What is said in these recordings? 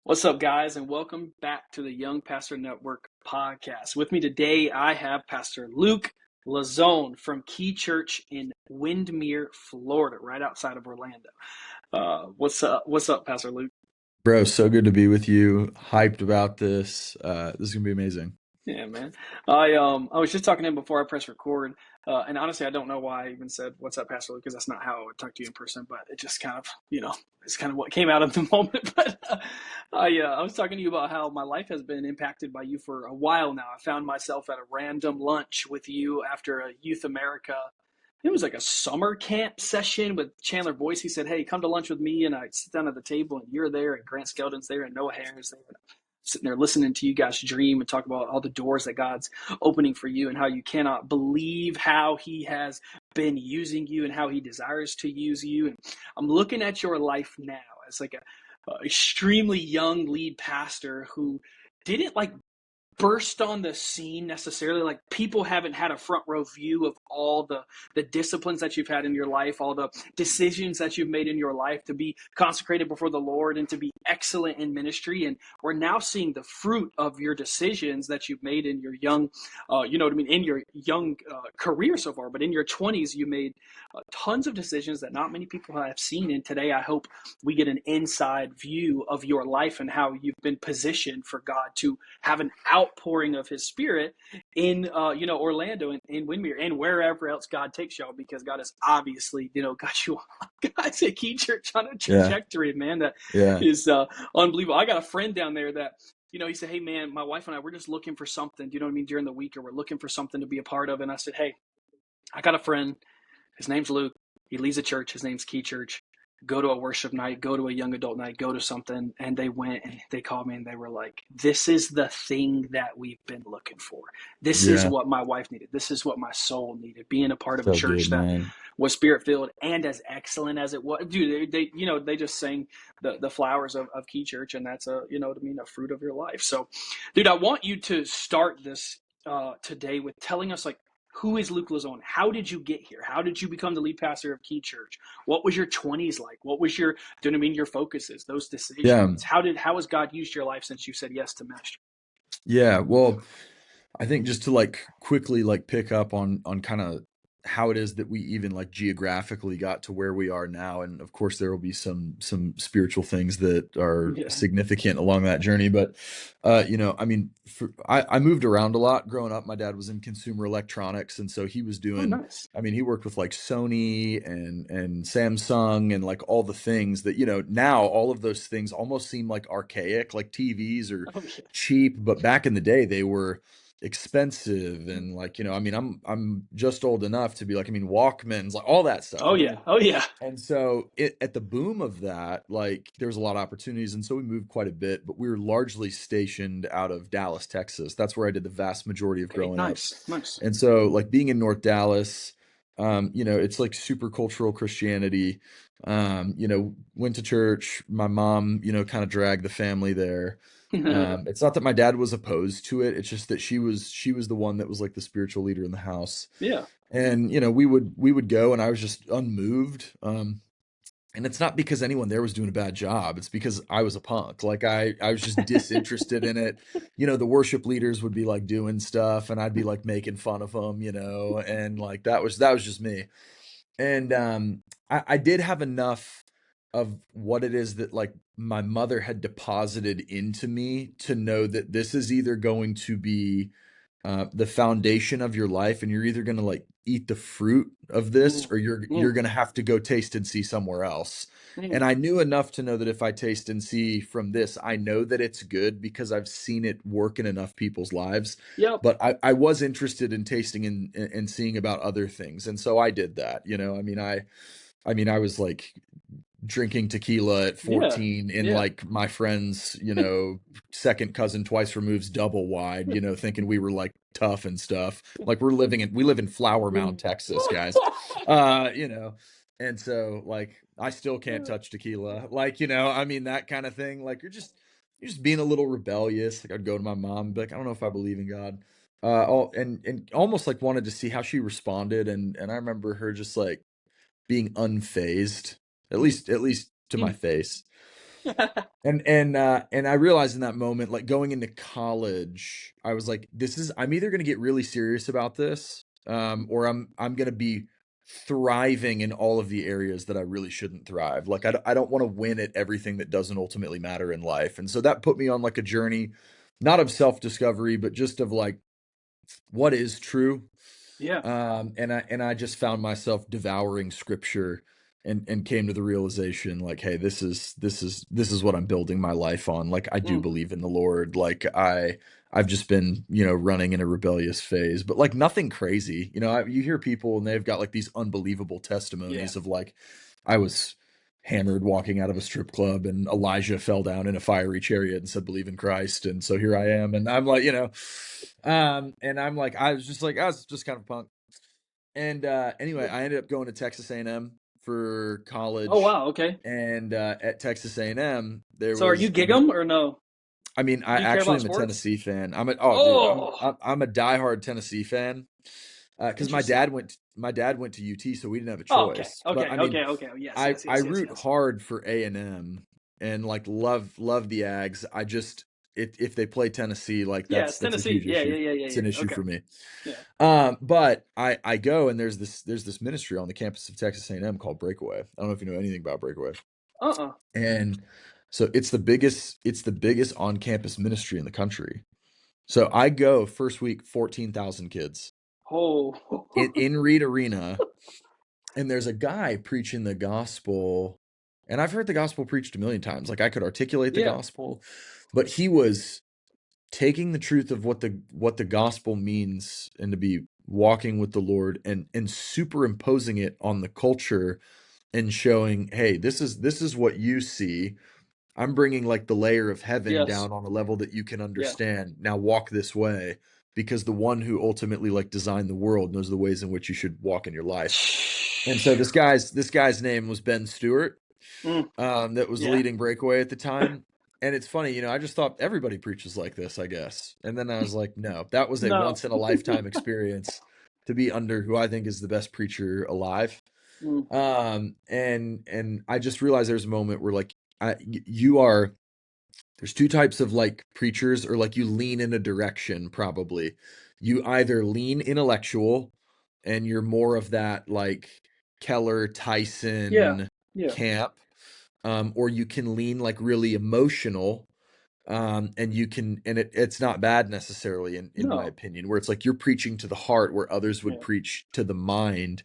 What's up, guys, and welcome back to the Young Pastor Network podcast. With me today, I have Pastor Luke Lezon from Quay Church in Windermere, Florida, right outside of Orlando. What's up? What's up, Pastor Luke? Bro, so good to be with you. Hyped about this. This is gonna be amazing. Yeah, man. I was just talking to him before I pressed record, and honestly, I don't know why I even said "What's up, Pastor Luke," because that's not how I would talk to you in person. But it just kind of, it's kind of what came out of the moment. But I was talking to you about how my life has been impacted by you for a while now. I found myself at a random lunch with you after a Youth America. It was like a summer camp session with Chandler Boyce. He said, "Hey, come to lunch with me," and I sit down at the table, and you're there, and Grant Skeldon's there, and Noah Harris there. Sitting there listening to you guys dream and talk about all the doors that God's opening for you and how you cannot believe how he has been using you and how he desires to use you. And I'm looking at your life now as like a extremely young lead pastor who didn't like burst on the scene necessarily. Like, people haven't had a front row view of all the disciplines that you've had in your life, all the decisions that you've made in your life to be consecrated before the Lord and to be excellent in ministry. And we're now seeing the fruit of your decisions that you've made in your young, in your young career so far. But in your 20s, you made tons of decisions that not many people have seen. And today, I hope we get an inside view of your life and how you've been positioned for God to have an outpouring of his spirit in Orlando and in Windermere and wherever else God takes y'all, because God has obviously got you guys at Quay Church on a Yeah, trajectory, man, that yeah, is unbelievable. I got a friend down there that he said, "Hey, man, my wife and I, we're just looking for something, during the week, or we're looking for something to be a part of." And I said, "Hey, I got a friend. His name's Luke. He leads a church. His name's Quay Church. Go to a worship night, go to a young adult night, go to something." And they went and they called me and they were like, "This is the thing that we've been looking for. This is yeah. what my wife needed. This is what my soul needed. Being a part of a So good, church that man. was spirit filled and as excellent as it was." Dude, they just sang the flowers of Quay Church, and that's a fruit of your life. So, dude, I want you to start this today with telling us, like, who is Luke Lezon? How did you get here? How did you become the lead pastor of Quay Church? What was your 20s like? What was your focuses, those Yeah, decisions? How has God used your life since you said yes to ministry? yeah. Well, I think just to like quickly like pick up on kind of how it is that we even like geographically got to where we are now, and of course there will be some spiritual things that are Yeah. significant along that journey. But I mean, I moved around a lot growing up. My dad was in consumer electronics, and so he was Oh, doing. nice. I mean, he worked with like Sony and Samsung and like all the things that now all of those things almost seem like archaic, like TVs are Oh, yeah. cheap, but back in the day they were expensive. And like I mean, I'm just old enough to be like, I mean, Walkmans, like all that stuff. Oh, I yeah. mean, Oh, yeah. and so at the boom of that, like there was a lot of opportunities, and so we moved quite a bit, but we were largely stationed out of Dallas, Texas. That's where I did the vast majority of Okay, growing up. nice. Nice. And so like being in North Dallas, it's like super cultural Christianity. Went to church. My mom, kind of dragged the family there. It's not that my dad was opposed to it. It's just that she was the one that was like the spiritual leader in the house. Yeah. And we would go, and I was just unmoved. And it's not because anyone there was doing a bad job. It's because I was a punk. Like I was just disinterested in it. The worship leaders would be like doing stuff, and I'd be like making fun of them, and like that was just me. And I did have enough of what it is that like my mother had deposited into me to know that this is either going to be the foundation of your life, and you're either going to like eat the fruit of this, Mm, or you're mm, you're going to have to go taste and see somewhere else. And mm. I knew enough to know that if I taste and see from this, I know that it's good because I've seen it work in enough people's lives. Yep. But I was interested in tasting and seeing about other things, and so I did that. I was like drinking tequila at Yeah. 14 in Yeah. like my friend's, second cousin twice removed's double wide, thinking we were like tough and stuff. Like we live in Flower Mound, Texas, guys. Uh, you know, and so like I still can't touch tequila. Like, I mean that kind of thing. Like you're just being a little rebellious. Like I'd go to my mom and be like, I don't know if I believe in God. And almost like wanted to see how she responded. And I remember her just like being unfazed, at least to my Mm. face. And I realized in that moment, like going into college, I was like, I'm either going to get really serious about this, or I'm going to be thriving in all of the areas that I really shouldn't thrive. Like I don't want to win at everything that doesn't ultimately matter in life. And so that put me on like a journey, not of self-discovery, but just of like, what is true? Yeah. And I just found myself devouring scripture and came to the realization like, hey, this is what I'm building my life on. Like I do Mm. believe in the Lord. Like I've just been, running in a rebellious phase, but like nothing crazy. You hear people and they've got like these unbelievable Yeah. testimonies of like, I was hammered walking out of a strip club and Elijah fell down in a fiery chariot and said, believe in Christ. And so here I am. And I'm like, and I'm like, I was just kind of punk. And anyway, I ended up going to Texas A&M for Oh college. wow. Okay. And at Texas A&M, there So are you was gig 'em or no? I mean, I Do you care actually about am a sports? Tennessee fan. Dude, Oh, I'm a diehard Tennessee fan. Because interesting. my dad went to UT, so we didn't have a Oh, okay. choice. But Okay. I mean, Okay. Okay. Yes. I Yes. I Yes. Yes. root Yes. hard for A&M and like love the Ags. I just if they play Tennessee, like Yeah. It's that's a Tennessee. huge Yeah. issue. Yeah. Yeah. Yeah. It's an Yeah. issue Okay. for me. Yeah. But I go and there's this ministry on the campus of Texas A&M called Breakaway. I don't know if you know anything about Breakaway. Uh-uh. And so it's the biggest on-campus ministry in the country. So I go first week, 14,000 kids Oh. in Reed Arena, and there's a guy preaching the gospel, and I've heard the gospel preached a million times. Like I could articulate the Yeah. gospel, but he was taking the truth of what the gospel means and to be walking with the Lord and superimposing it on the culture and showing, hey, this is what you see. I'm bringing like the layer of heaven Yes. down on a level that you can Yeah. understand. Now walk this way because the one who ultimately like designed the world knows the ways in which you should walk in your life. And so this guy's name was Ben Stewart, Mm, that was yeah. leading Breakaway at the time. And it's funny, I just thought everybody preaches like this, I guess. And then I was like, no, that was a No. once in a lifetime experience to be under who I think is the best preacher alive. Mm, And I just realized there's a moment where like you are there's two types of like preachers, or like you lean in a direction probably. You either lean intellectual and you're more of that like Keller yeah. Tyson Yeah. camp, or you can lean like really emotional, and it's not bad necessarily in my No. opinion, where it's like you're preaching to the heart where others would Yeah. preach to the mind.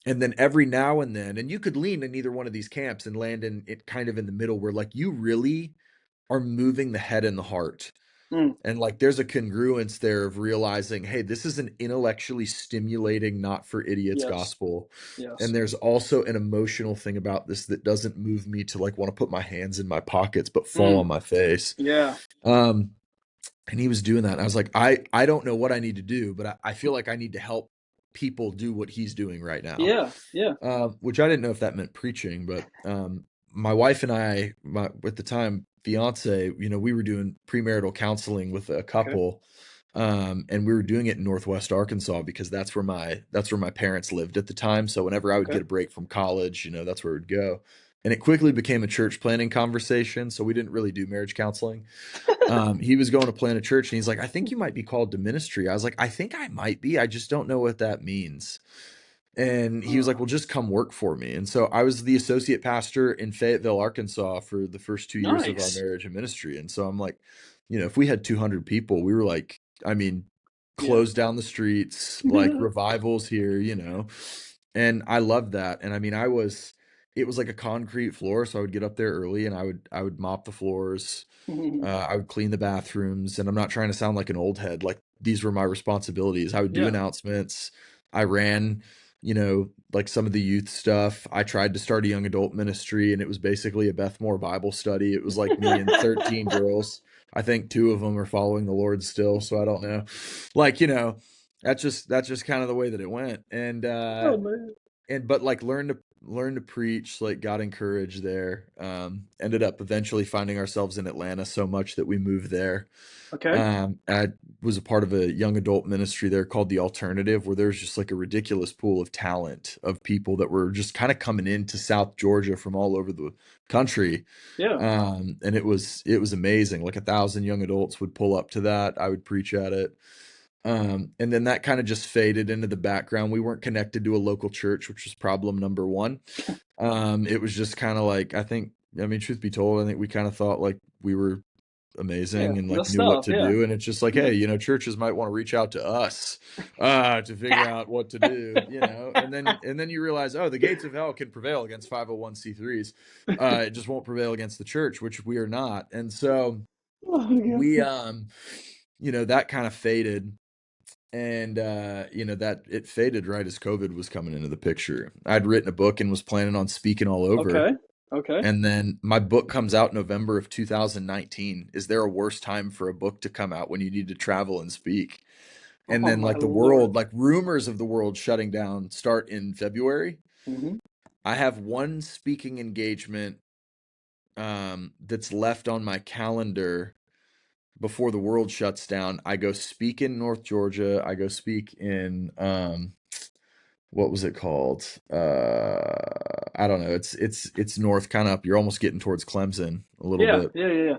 And then every now and then, and you could lean in either one of these camps and land in it kind of in the middle where like you really are moving the head and the heart. Mm, And like there's a congruence there of realizing, hey, this is an intellectually stimulating, not for idiots yes. gospel. And Yes. there's also an emotional thing about this that doesn't move me to like want to put my hands in my pockets, but fall Mm, on my face. yeah. Um, and he was doing that. And I was like, I don't know what I need to do, but I feel like I need to help people do what he's doing right now. Yeah. Yeah. Which I didn't know if that meant preaching, but my wife and I, at the time, fiance, we were doing premarital counseling with a Okay. couple, and we were doing it in Northwest Arkansas because that's where my parents lived at the time. So whenever I would Okay. get a break from college, that's where we'd go. And it quickly became a church planning conversation. So we didn't really do marriage counseling. He was going to plant a church and he's like, I think you might be called to ministry. I was like, I think I might be. I just don't know what that means. And he was like, Uh, well, just come work for me. And so I was the associate pastor in Fayetteville, Arkansas for the first 2 years of our nice. marriage and ministry. And so I'm like, if we had 200 people, we were like, I mean, Yeah. close down the streets, like revivals here. And I loved that. And I mean, it was like a concrete floor. So I would get up there early and I would mop the floors. I would clean the bathrooms, and I'm not trying to sound like an old head. Like these were my responsibilities. I would do Yeah. announcements. I ran, like some of the youth stuff. I tried to start a young adult ministry, and it was basically a Beth Moore Bible study. It was like me and 13 girls. I think two of them are following the Lord still, so I don't know. Like, that's just kind of the way that it went. And Oh man. but like learn to learned to preach, like got encouraged there. Ended up eventually finding ourselves in Atlanta so much that we moved there. Okay. I was a part of a young adult ministry there called The Alternative, where there's just like a ridiculous pool of talent of people that were just kind of coming into South Georgia from all over the country. Yeah. And it was amazing. Like 1,000 young adults would pull up to that. I would preach at it. And then that kind of just faded into the background. We weren't connected to a local church, which was problem number one. It was just kind of like, I mean, truth be told, I think we kind of thought like we were Yeah. amazing and The like knew what stuff. to Yeah. do. And it's just like, hey, churches might want to reach out to us to figure out what to do, and then you realize, oh, the gates of hell can prevail against 501c3s. It just won't prevail against the church, which we are not. And so Oh, yeah. we that kind of faded. And that it faded right as COVID was coming into the picture. I'd written a book and was planning on speaking all over. Okay. Okay. And then my book comes out November of 2019. Is there a worse time for a book to come out when you need to travel and speak? And Oh then my like the Lord. world, like rumors of the world shutting down start in February. Hmm. I have one speaking engagement that's left on my calendar before the world shuts down. I go speak in North Georgia. I go speak in what was it called? I don't know. It's north, kind of up. You're almost getting towards Clemson a little Yeah. bit. Yeah. Yeah. Yeah.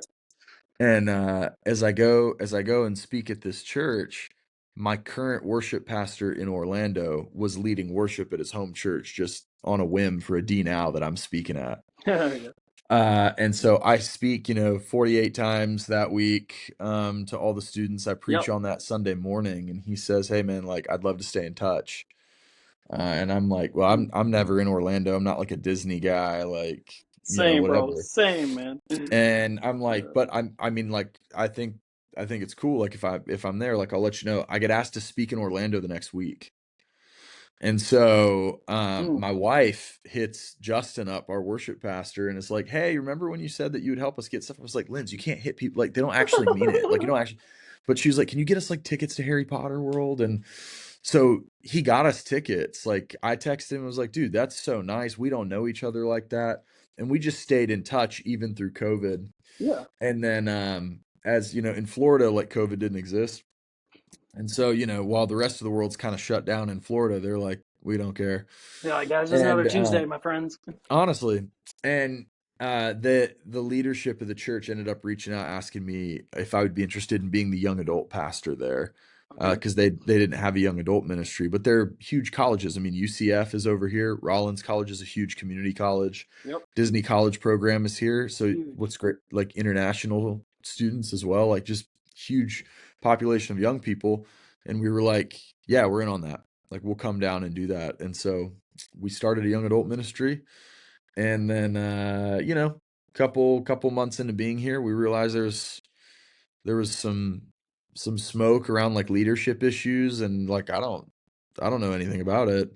And as I go and speak at this church, my current worship pastor in Orlando was leading worship at his home church just on a whim for a D now that I'm speaking at. Yeah. And so I speak, 48 times that week to all the students. I preach Yep. on that Sunday morning, and he says, "Hey, man, like I'd love to stay in touch." And I'm like, "Well, I'm never in Orlando. I'm not like a Disney guy, like Same, bro. whatever." Same, man. And I'm like, Yeah. "But I mean, like, I think it's cool. Like, if I'm there, like, I'll let you know." I get asked to speak in Orlando the next week. And so Mm. my wife hits Justin up, our worship pastor, and is like, "Hey, remember when you said that you would help us get stuff?" I was like, "Linz, you can't hit people. Like, they don't actually mean it. Like, you don't actually." But she was like, "Can you get us like tickets to Harry Potter World?" And so he got us tickets. Like, I texted him and was like, "Dude, that's so nice. We don't know each other like that." And we just stayed in touch even through COVID. Yeah. And then as you know, in Florida, like COVID didn't exist. And so, while the rest of the world's kind of shut down in Florida, they're like, we don't care. Yeah, like, guys, just another And Tuesday, my friends. honestly, and the leadership of the church ended up reaching out asking me if I would be interested in being the young adult pastor there. Okay. Because they didn't have a young adult ministry, but they're huge colleges. I mean, UCF is over here. Rollins College is a huge community college. Yep. Disney College program is here. So Huge. what's great, like international students as well, like just huge population of young people. And we were like, yeah, we're in on that. Like we'll come down and do that. And so we started a young adult ministry. And then couple months into being here, we realized there was some smoke around like leadership issues, and like I don't know anything about it.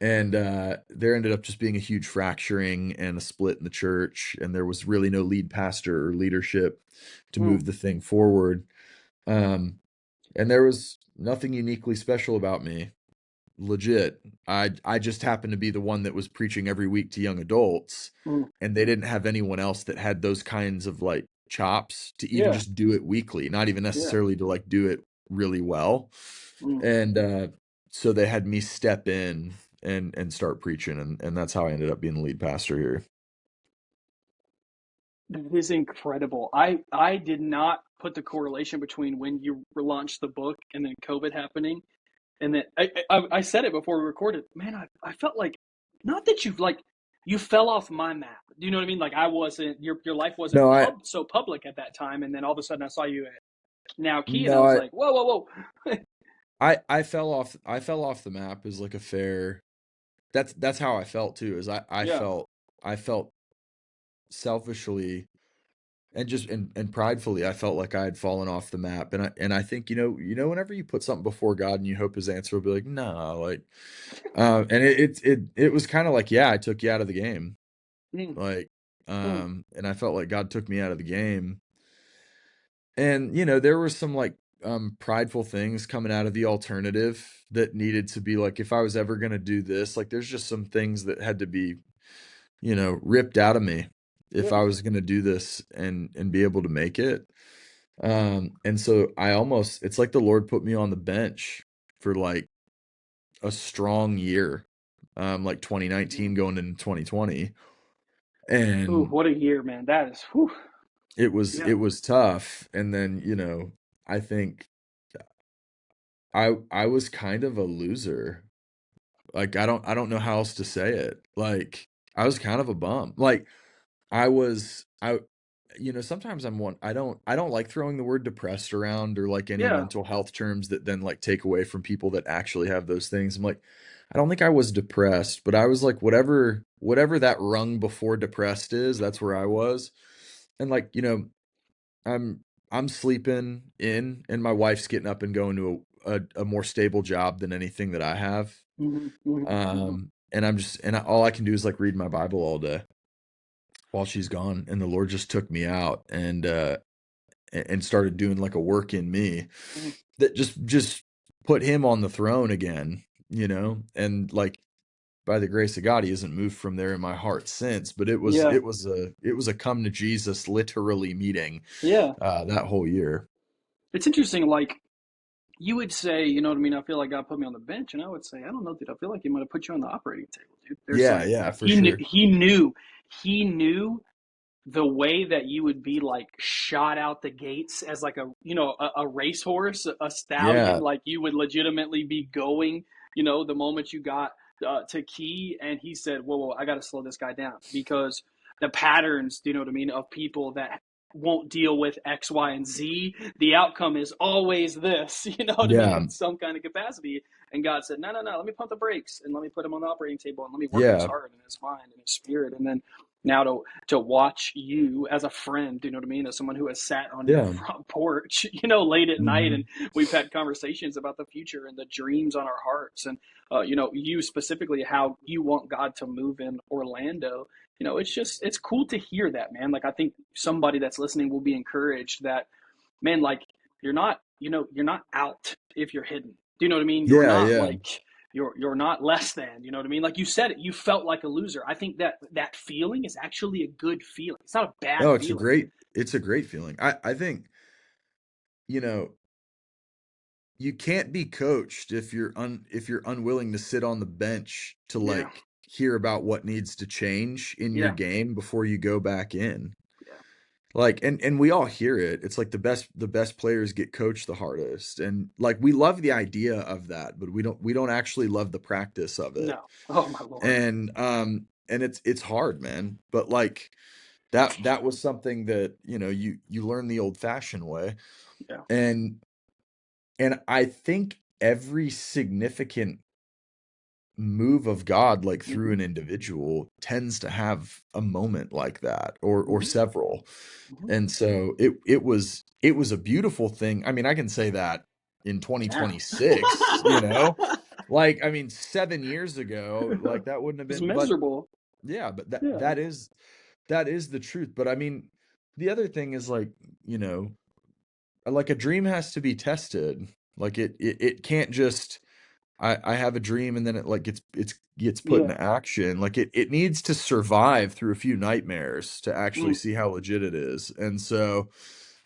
And there ended up just being a huge fracturing and a split in the church, and there was really no lead pastor or leadership to Mm. move the thing forward. And there was nothing uniquely special about me. Legit. I just happened to be the one that was preaching every week to young adults, Mm. and they didn't have anyone else that had those kinds of like chops to even Yeah. just do it weekly, not even Yeah. necessarily to like do it really well. Mm. And so they had me step in and start preaching, and that's how I ended up being the lead pastor here. That is incredible. I did not put the correlation between when you launched the book and then COVID happening. And then I said it before we recorded. Man, I felt like, not that you fell off my map. Do you know what I mean? Like I wasn't, your life wasn't No, I so public at that time. And then all of a sudden I saw you at Now Key, and I no, was I like, whoa, whoa, whoa. I fell off the map is like a fair. That's how I felt too. Is I Yeah. felt selfishly and pridefully, I felt like I had fallen off the map. And I think, whenever you put something before God and you hope his answer will be like, no, like, and it was kind of like, yeah, I took you out of the game. Mm. Like, Mm. and I felt like God took me out of the game. And, there were some like prideful things coming out of the alternative that needed to be like, if I was ever going to do this, like there's just some things that had to be, ripped out of me if Yeah. I was going to do this and be able to make it. And so it's like the Lord put me on the bench for like a strong year, like 2019 going into 2020. Ooh, And what a year, man. That is, whew. it Yeah. was tough. And then, I think I was kind of a loser. Like I don't know how else to say it. Like I was kind of a bum. Like I sometimes I don't like throwing the word depressed around or like any Yeah. mental health terms that then like take away from people that actually have those things. I'm like, I don't think I was depressed, but I was like whatever that rung before depressed is, that's where I was. And like, I'm I'm sleeping in and my wife's getting up and going to a more stable job than anything that I have. And all I can do is like read my Bible all day while she's gone. And the Lord just took me out and started doing like a work in me Mhm. that just put him on the throne again, and like by the grace of God, he hasn't moved from there in my heart since. But it was Yeah. it was a it was a come to Jesus literally meeting Yeah. that whole year. It's interesting. Like, you would say, you know what I mean? I feel like God put me on the bench, and I would say, I don't know, dude. I feel like He might have put you on the operating table, dude. There's Yeah, like yeah, for He knew, sure. He knew the way that you would be like shot out the gates as like a racehorse, a stallion. Yeah, Like you would legitimately be going, the moment you got to Key, and He said, whoa, I got to slow this guy down because the patterns, you know what I mean, of people that won't deal with X, Y, and Z, the outcome is always this, you know what I mean, yeah, in some kind of capacity. And God said, no, no, no, let me pump the brakes and let me put him on the operating table and let me work in his yeah, heart and his mind and his spirit. And then now to watch you as a friend, you know what I mean, as someone who has sat on your yeah. front porch, late at night, and Hmm. we've had conversations about the future and the dreams on our hearts, and you specifically how you want God to move in Orlando. It's cool to hear that, man. Like I think somebody that's listening will be encouraged that, man, like you're not out if you're hidden. Do you know what I mean? You're Yeah, not yeah. like you're not less than, you know what I mean? Like you said it, you felt like a loser. I think that feeling is actually a good feeling. It's not a bad Oh, feeling. it's a great feeling. I think, you know, you can't be coached if you're unwilling to sit on the bench to Yeah. like hear about what needs to change in your Yeah. game before you go back in. Yeah. Like and we all hear it. It's like the best players get coached the hardest. And like we love the idea of that, but we don't actually love the practice of it. No. Oh my Lord. And it's hard, man. But like that was something that, you learn the old-fashioned way. Yeah. And I think every significant move of God, like through Hmm. an individual, tends to have a moment like that, or Hmm. several. Hmm. And so it was a beautiful thing. I mean, I can say that in Yeah. 2026, like, I mean, 7 years ago, like that wouldn't have It's been, but miserable. yeah, but that Yeah. that is the truth. But I mean, the other thing is like, you know, like a dream has to be tested. Like it can't just I have a dream and then it like gets put Yeah. into action. Like it needs to survive through a few nightmares to actually Mm. see how legit it is. And so,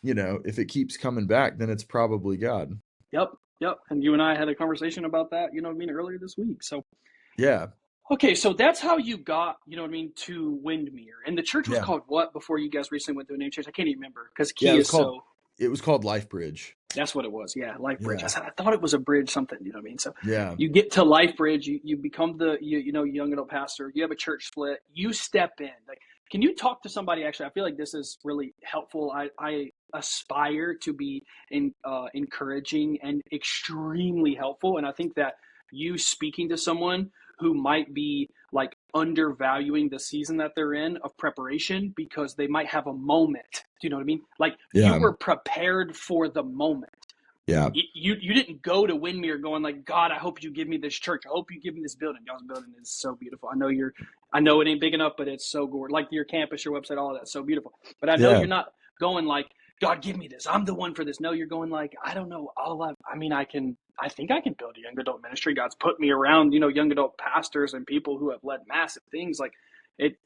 if it keeps coming back, then it's probably God. Yep. Yep. And you and I had a conversation about that, you know what I mean, earlier this week. So Yeah. okay, so that's how you got, you know what I mean, to Windermere. And the church was Yeah. called what before you guys recently went to a name change? I can't even remember because Yeah, Key is so. it was called Life Bridge. That's what it was. Yeah, Life Bridge. I Yeah. said I thought it was a bridge something. You know what I mean? So Yeah. you get to Life Bridge. You become the young adult pastor. You have a church split. You step in. Like, can you talk to somebody? Actually, I feel like this is really helpful. I aspire to be encouraging and extremely helpful, and I think that you speaking to someone who might be like undervaluing the season that they're in of preparation because they might have a moment. Do you know what I mean? Like you Yeah. were prepared for the moment. Yeah. You didn't go to Windermere going like, God, I hope you give me this church. I hope you give me this building. Y'all's building is so beautiful. I know it ain't big enough, but it's so gorgeous. Like your campus, your website, all of that's so beautiful. But I know Yeah. you're not going like, God, give me this. I'm the one for this. No, you're going like, I don't know. I think I can build a young adult ministry. God's put me around, young adult pastors and people who have led massive things. Like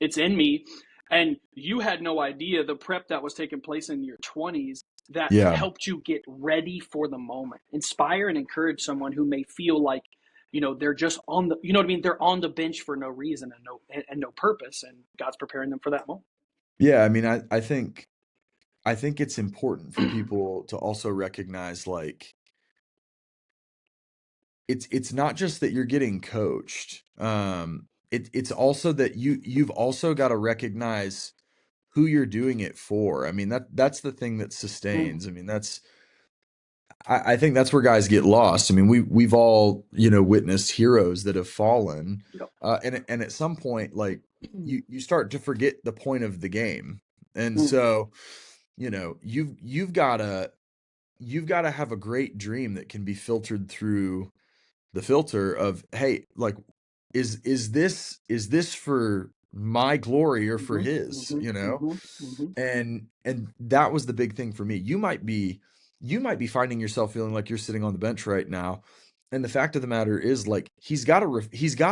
it's in me. And you had no idea the prep that was taking place in your 20s that Yeah. helped you get ready for the moment. Inspire and encourage someone who may feel like, they're just on the, you know what I mean? They're on the bench for no reason and no purpose. And God's preparing them for that moment. Yeah. I mean, I think it's important for people to also recognize like it's not just that you're getting coached. It's also that you've also got to recognize who you're doing it for. I mean, that's the thing that Mm, sustains. I mean, I think that's where guys get lost. I mean, we've all, witnessed heroes that have fallen. yep. And at some point, like you start to forget the point of the game. And Mm, so, you've got to have a great dream that can be filtered through the filter of, hey, like, is this for my glory or for mhm, his, mhm, mhm, mhm. and that was the big thing for me. You might be finding yourself feeling like you're sitting on the bench right now, and the fact of the matter is, like, he's got to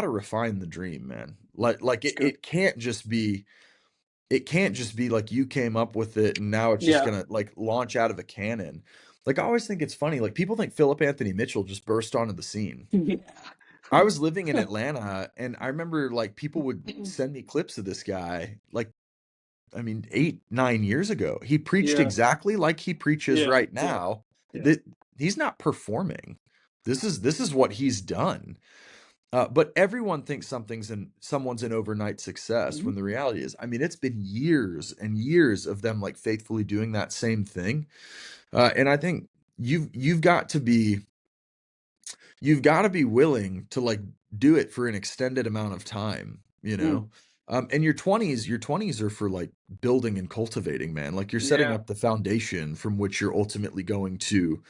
refine the dream, man. Like It's it, good. it can't just be like you came up with it and now it's just Yeah. gonna like launch out of a cannon. Like, I always think it's funny, like, people think Philip Anthony Mitchell just burst onto the scene. Yeah. I was living in Atlanta, and I remember, like, people would send me clips of this guy, like, I mean, 8, 9 years ago. He preached Yeah. exactly like he preaches Yeah. right Yeah. now. Yeah. That he's not performing. This is what he's done. But everyone thinks someone's an overnight success Mhm. when the reality is, I mean, it's been years and years of them like faithfully doing that same thing. And I think you've got to be you've got to be willing to like do it for an extended amount of time, you Mm. know. And your twenties are for like building and cultivating, man. Like, you're setting Yeah. up the foundation from which you're ultimately going to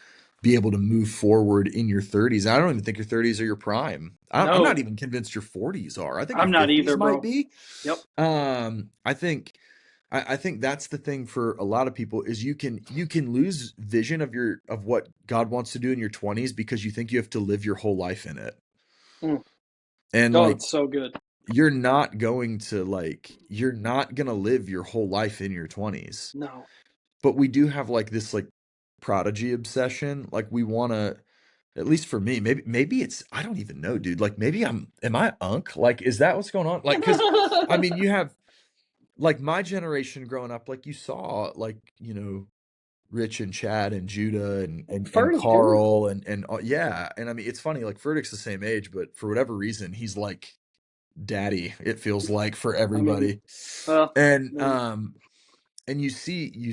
be able to move forward in your 30s. I don't even think your 30s are your prime. I'm not No, even convinced your 40s are. I think your I'm not 50s either, might bro. be. Yep. I think that's the thing for a lot of people is you can lose vision of what God wants to do in your 20s because you think you have to live your whole life in it. Mm. And Oh, like, it's so good. you're not going to live your whole life in your 20s. No. But we do have like this like prodigy obsession. Like, we want to, at least for me, maybe it's, I don't even know, dude. Like, maybe am I unk? Like, is that what's going on? Like, cuz I mean, you have like my generation growing up, like, you saw like, Rich and Chad and Judah and Ferdy too. Carl and yeah. And I mean, it's funny, like, Furtick's the same age, but for whatever reason, he's like daddy, it feels like, for I mean, everybody. well, And maybe. you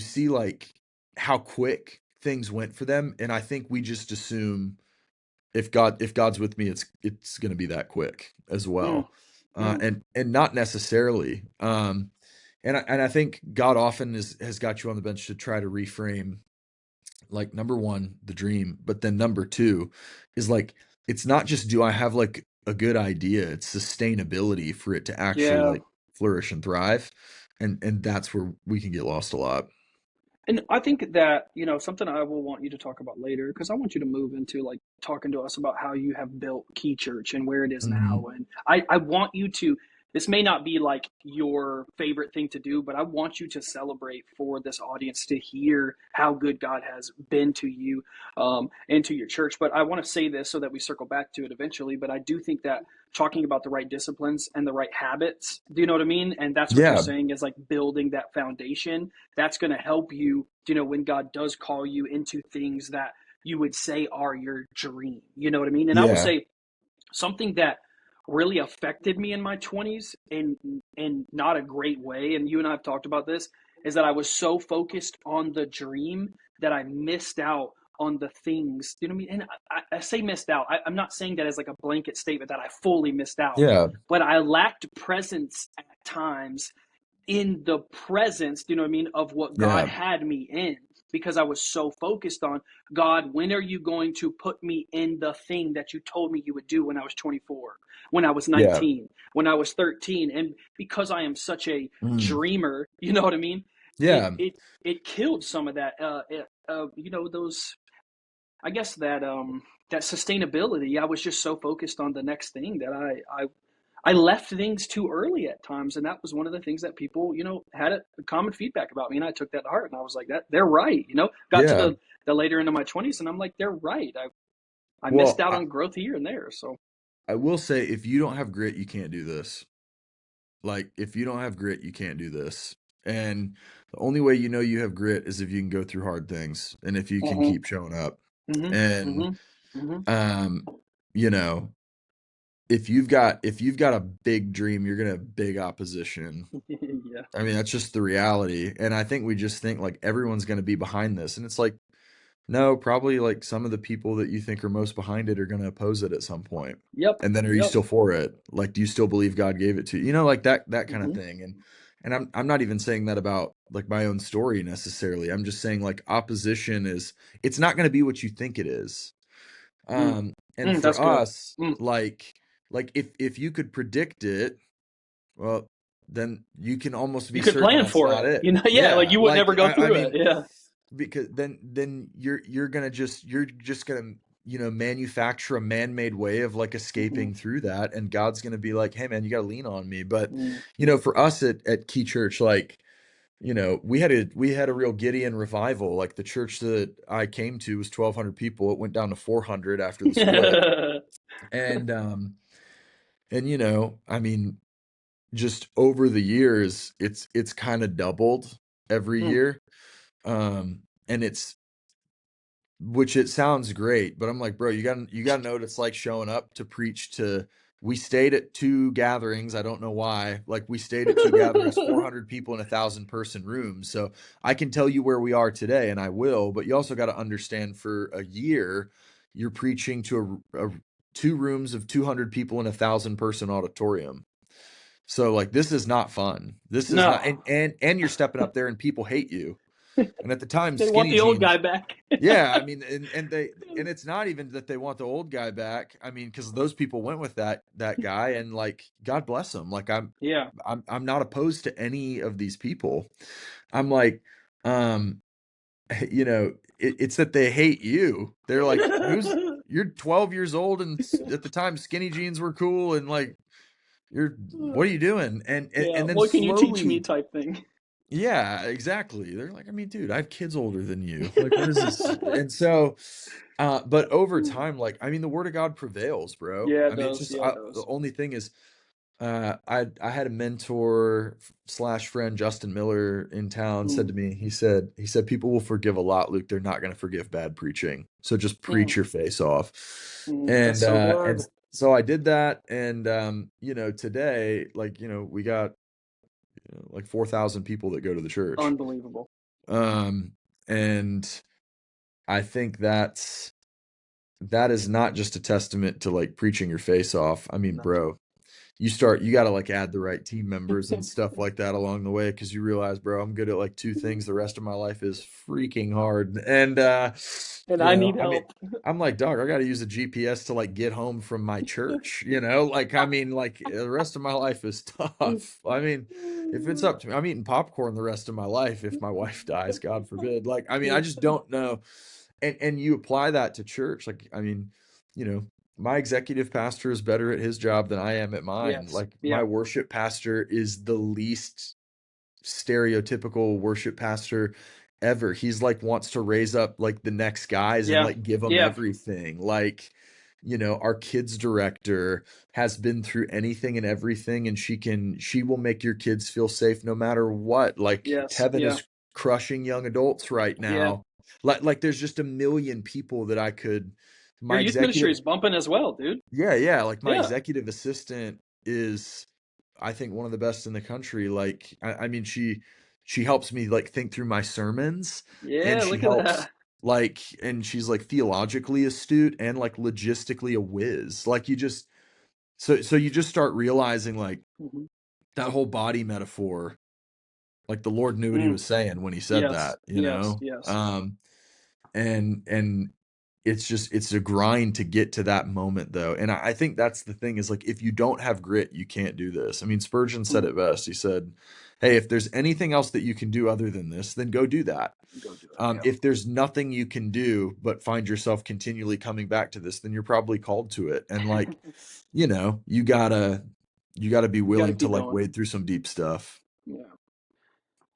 see like how quick things went for them. And I think we just assume if God's with me, it's going to be that quick as Mm. well. Mm. And not necessarily. And I think God often has got you on the bench to try to reframe, like, number one, the dream, but then number two is like, it's not just, do I have like a good idea, it's sustainability for it to actually Yeah. like flourish and thrive. And that's where we can get lost a lot. And I think that, something I will want you to talk about later, because I want you to move into like talking to us about how you have built Quay Church and where it is now. Hmm. And I want you to, this may not be like your favorite thing to do, but I want you to celebrate for this audience to hear how good God has been to you and to your church. But I want to say this so that we circle back to it eventually. But I do think that talking about the right disciplines and the right habits, do you know what I mean? And that's what you're Yeah. saying is like building that foundation that's going to help you, when God does call you into things that you would say are your dream. You know what I mean? And I will Yeah. say something that really affected me in my 20s in not a great way, and you and I have talked about this, is that I was so focused on the dream that I missed out on the things. You know what I mean? And I say missed out. I'm not saying that as like a blanket statement that I fully missed out, Yeah. but I lacked presence at times in the presence, you know what I mean, of what God Yeah. had me in because I was so focused on God, when are you going to put me in the thing that you told me you would do when I was 24, when I was Yeah. 19, when I was 13? And because I am such a Mm. dreamer, you know what I mean? it Yeah. it it killed some of that. Those, I guess that sustainability. I was just so focused on the next thing that I left things too early at times, and that was one of the things that people, had a common feedback about me, and I took that to heart, and I was like, that they're right. Got to Yeah. the later into my 20s, and I'm like, they're right. I missed Well, out I, on growth here and there. So, I will say if you don't have grit, you can't do this. Like if you don't have grit, you can't do this. And the only way you know you have grit is if you can go through hard things and if you can hmm keep showing up. hmm And hmm hmm um, you know, if you've got a big dream, you're gonna have big opposition. yeah, I mean, that's just the reality. And I think we just think like everyone's gonna be behind this. And it's like, no, probably like some of the people that you think are most behind it are gonna oppose it at some point. yep, And then are you yep, still for it? Like, do you still believe God gave it to you? You know, like that kind of hmm thing. And I'm not even saying that about like my own story necessarily. I'm just saying like opposition is it's not gonna be what you think it is. mm. And That's for good. us, Mm. like if you could predict it, well, then you can almost You be could certain plan that's for not it, it. yeah, like Yeah, you would like never go I through it. mean, Yeah. because then you're just gonna manufacture a man-made way of like hmm escaping through that, and God's gonna be like, hey man, you gotta lean on me. But mm for us at Quay Church, like we had a real Gideon revival. Like the church that I came to was 1,200 people. It went down to 400 after the split, and I mean, just over the years, it's kind of doubled every mm. year. And which it sounds great, but I'm like, bro, you gotta know what it's like showing up to preach to. We stayed at two gatherings. I don't know why. Like we stayed at two gatherings, 400 people in 1,000-person rooms. So I can tell you where we are today, and I will. But you also got to understand, for a year, you're preaching to a two rooms of 200 people in 1,000-person auditorium. So like this is not fun. This is not, No, and you're stepping up there and people hate you. And at the time, they want skinny the old guy jeans. back. Yeah, I mean, and it's not even that they want the old guy back. I mean, because those people went with that guy, and like God bless them. Like Yeah. I'm not opposed to any of these people. I'm like, um, it's that they hate you. They're like, you're 12 years old, and at the time skinny jeans were cool, and like what are you doing? Yeah. And then What can you teach me slowly, type thing? yeah, exactly. They're like, I mean, dude, I have kids older than you. Like, what is this? And so, but over time, like, I mean, the word of God prevails, bro. Yeah, I it mean, it's does. just Yeah, it the does. only thing is, I had a mentor slash friend, Justin Miller, in town, said Mm, to me, he said, people will forgive a lot, Luke. They're not going to forgive bad preaching. So just preach mm, your face off. that's And so and good. so I did that, and today, like, we got like 4,000 people that go to the church. Unbelievable. Um, and I think that is not just a testament to like preaching your face off. I mean, No. bro, you got to like add the right team members and stuff like that along the way, because you realize, bro, I'm good at like two things. The rest of my life is freaking hard. And And I need I mean, help. I'm like, dog, I got to use a GPS to like get home from my church, like, I mean, like the rest of my life is tough. I mean, if it's up to me, I'm eating popcorn the rest of my life if my wife dies, God forbid. Like, I mean, I just don't know. And you apply that to church. Like, I mean, you know, my executive pastor is better at his job than I am at mine. Yes. Like my Yeah. worship pastor is the least stereotypical worship pastor ever. He's like wants to raise up like the next guys and Yeah. like give them Yeah. everything. Like, our kids director has been through anything and everything, and she will make your kids feel safe no matter what. Like Yes. Tevin Yeah. is crushing young adults right Yeah. now. Like there's just a million people that I could Your my youth ministry executive is bumping as well, dude. yeah, like my Yeah. executive assistant is, I think, one of the best in the country. Like, I mean, she helps me like think through my sermons, and Yeah. she Look at helps that. like, and she's like theologically astute and like logistically a whiz. Like so you just start realizing like hmm that whole body metaphor. Like the Lord knew what he Mm. was saying when he said Yes. that, Yes. Yes. and it's a grind to get to that moment though. And I think that's the thing, is like if you don't have grit, you can't do this. I mean, Spurgeon said Mm. it best. He said, hey, if there's anything else that you can do other than this, then go do that. Go do it. Yeah. If there's nothing you can do but find yourself continually coming back to this, then you're probably called to it. And like, you gotta be You got to willing to keep like going. wade through some deep stuff. Yeah.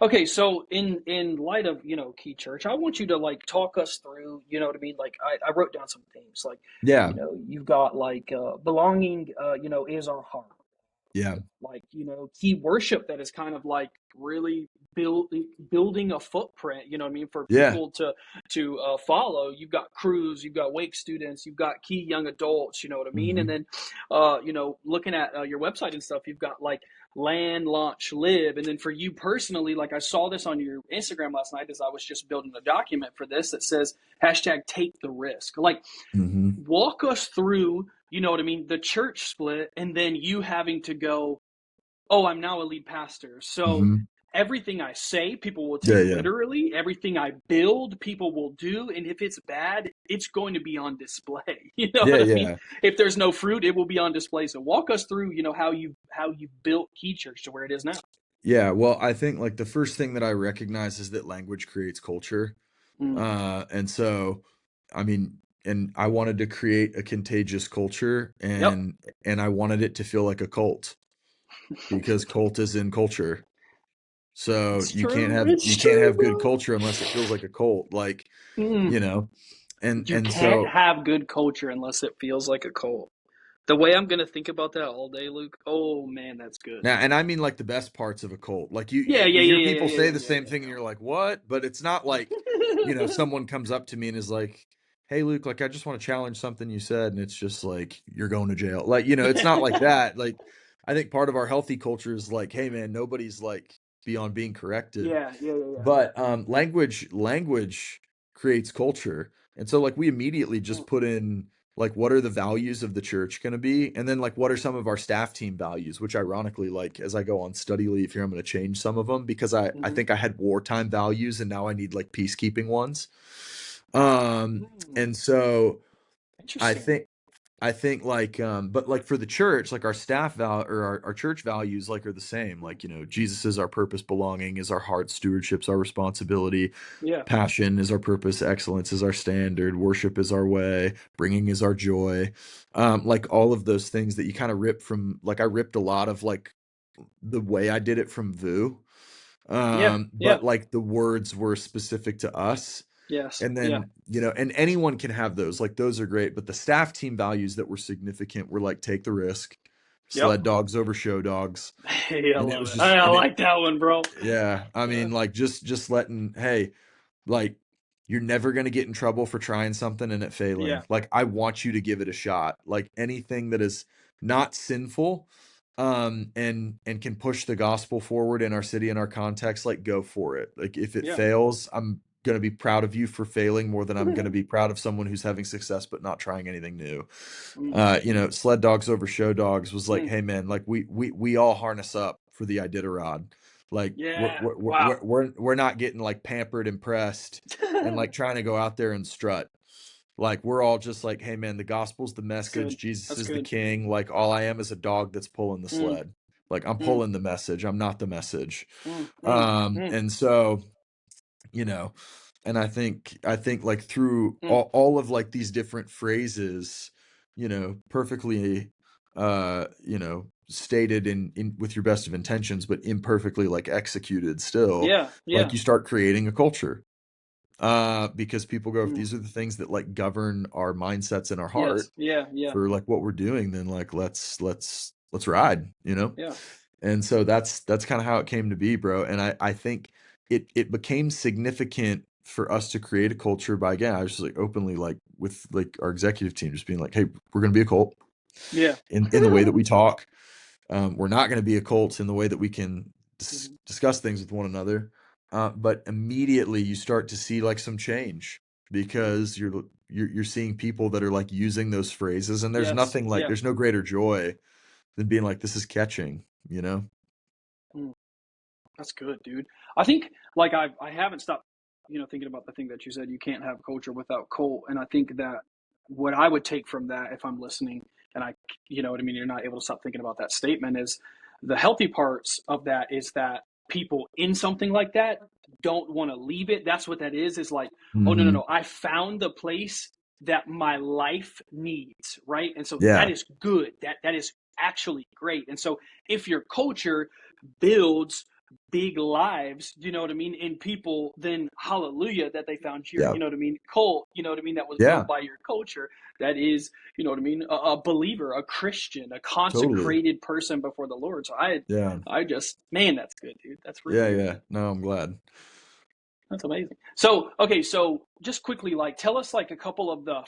Okay, so in light of, Quay Church, I want you to like talk us through, you know what I mean? Like I wrote down some things like, Yeah, you've got like belonging, is our heart. yeah, Like, key worship that is kind of like really building a footprint, you know what I mean, for yeah. people to follow. You've got crews, you've got wake students, you've got key young adults, you know what I mean. And Hmm. then looking at your website and stuff, you've got like land, launch, live. And then for you personally, like I saw this on your Instagram last night as I was just building a document for this that says hashtag take the risk. Like, Hmm. walk us through, you know what I mean, the church split, and then you having to go, oh, I'm now a lead pastor. So Hmm. everything I say, people will Yeah, take yeah, literally. Everything I build, people will do. And if it's bad, it's going to be on display. You know yeah, what I mean? yeah, If there's no fruit, it will be on display. So walk us through, how you built Quay Church to where it is now. yeah. Well, I think like the first thing that I recognize is that language creates culture. Mm. And so, I mean, and I wanted to create a contagious culture, Yep. and I wanted it to feel like a cult, because cult is in culture. So It's you can't true. have It's you can't true, have good bro. culture unless it feels like a cult, like, Mm. you know. And You and can't so have good culture unless it feels like a cult. The way I'm gonna think about that all day, Luke. Oh man, that's good. now, and I mean like the best parts of a cult. Like Yeah, you yeah, hear yeah, yeah, people yeah, say yeah, the yeah, same thing and you're like, "What?" But it's not like, someone comes up to me and is like, "Hey Luke, like I just want to challenge something you said," and it's just like you're going to jail. Like, it's not like yeah. that. Like I think part of our healthy culture is like, "Hey man, nobody's like beyond being corrected." Yeah, yeah, yeah, yeah. But language creates culture. And so like we immediately just Mm, put in like what are the values of the church going to be, and then like what are some of our staff team values, which ironically, like as I go on study leave here, I'm going to change some of them because I mhm. think I had wartime values and now I need like peacekeeping ones. Um Mm, and so I interesting. think I think like but like for the church, like our staff or our church values like are the same. Mm, Like, Jesus is our purpose, belonging is our heart, stewardship's our responsibility, yeah, passion is our purpose, excellence is our standard, worship is our way, bringing is our joy. Like all of those things that you kind of rip from, like I ripped a lot of like the way I did it from VU. yeah, yeah. But like the words were specific to us. Yes, And yeah. then, and anyone can have those. Like those are great. But the staff team values that were significant were like take the risk, Yep. sled dogs over show dogs. Hey, I And it love was it. just I and it like that one, bro. yeah, I Yeah. mean like just letting, hey, like you're never gonna get in trouble for trying something and it Yeah. failing. Like I want you to give it a shot. Like anything that is not sinful, and can push the gospel forward in our city and our context, like go for it. Like if it Yeah. fails, I'm gonna be proud of you for failing more than I'm gonna be proud of someone who's having success but not trying anything new. Mm, mm, Sled dogs over show dogs was like, mm. hey man, like we all harness up for the Iditarod. Like Yeah. Wow. we're not getting like pampered and pressed and like trying to go out there and strut. Like we're all just like, hey man, the gospel's the That's message. good. Jesus That's is the good. king. Like all I am is a dog that's pulling the Mm, sled. Like I'm mm, pulling the message. I'm not the message. mm, mm, mm, And so, you know, and I think like through mm. all of like these different phrases, perfectly stated in with your best of intentions, but imperfectly like executed still, Yeah. like Yeah. you start creating a culture. Because people go, if Mm. these are the things that like govern our mindsets and our heart Yes. Yeah. Yeah. for like what we're doing, then like let's ride, Yeah. and so that's kind of how it came to be, bro. And I think it became significant for us to create a culture by, again, I was just like openly like with like our executive team just being like, hey, we're gonna be a cult Yeah. in the way that we talk. We're not gonna be a cult in the way that we can Mhm. discuss things with one another. But immediately you start to see like some change Mm. because you're seeing people that are like using those phrases, and there's Yes. nothing like Yeah. there's no greater joy than being like, this is catching, you know? Mm. That's good, dude. I think like I haven't stopped, thinking about the thing that you said. You can't have culture without cult, and I think that what I would take from that, if I'm listening, and you know what I mean, you're not able to stop thinking about that statement, is the healthy parts of that is that people in something like that don't want to leave it. That's what that is like, oh, no, no, Hmm. no. I found the place that my life needs, right? And so that Yeah. is good. That is actually great. And so if your culture builds big lives, you know what I mean, in people, then hallelujah that they found your, Yeah. you know what I mean, cult, you know what I mean, that was built Yeah. by your culture, that is, you know what I mean, a believer, a Christian, a Totally. consecrated person before the Lord. So Yeah. I just, man, that's good, dude. That's really Yeah. good. Yeah. No, I'm glad. That's amazing. So, okay, so just quickly, like, tell us like a couple of the,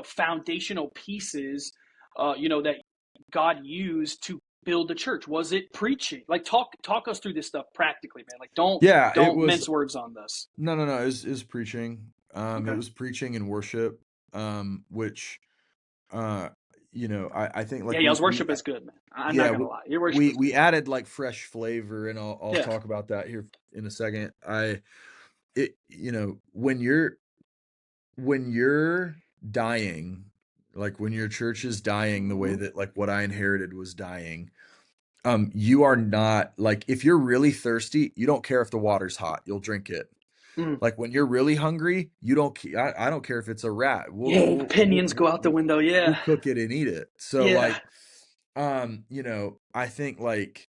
foundational pieces, that God used to build the church. Was it preaching? Like, talk us through this stuff practically, man. Like, don't Yeah, it don't was mince words on this. no. It was preaching. It Okay. was preaching and worship, which uh, I think Yeah, like y'all's we worship is good, man. I'm yeah not gonna lie, your worship is we good. added like fresh flavor, and I'll Yeah. talk about that here in a second. When you're dying, like when your church is dying the way Mm-hmm. that like what I inherited was dying, you are not like, if you're really thirsty, you don't care if the water's hot, you'll drink it. Mm. Like when you're really hungry, you don't I don't care if it's a rat. We'll Yeah, we'll we'll opinions go we'll, out the we'll window. we'll Yeah. cook it and eat it. So Yeah. like, I think like,